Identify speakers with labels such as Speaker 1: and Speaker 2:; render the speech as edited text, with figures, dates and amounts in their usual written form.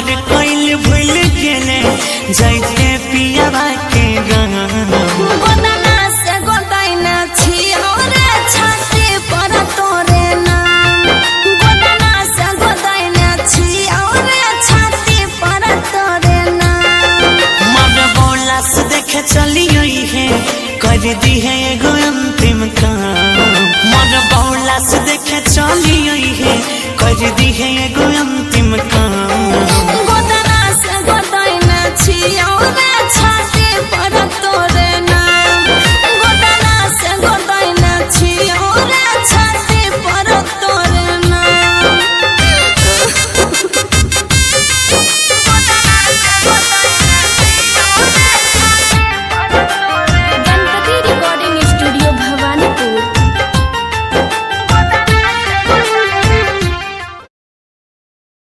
Speaker 1: हमर कइल भूल गेले जाइते पियावा के गाँव।
Speaker 2: गोदना से गोदाइना छियो रे छाती पर तोरे नाम। गोदना से गोदाइना छियो रे छाती पर तोरे नाम।
Speaker 1: मन बोला से देखे चलिए है कर दी है एगो अंतिम काम। मन बोला से देखे चलिए है कर दी है एगो अंतिम काम।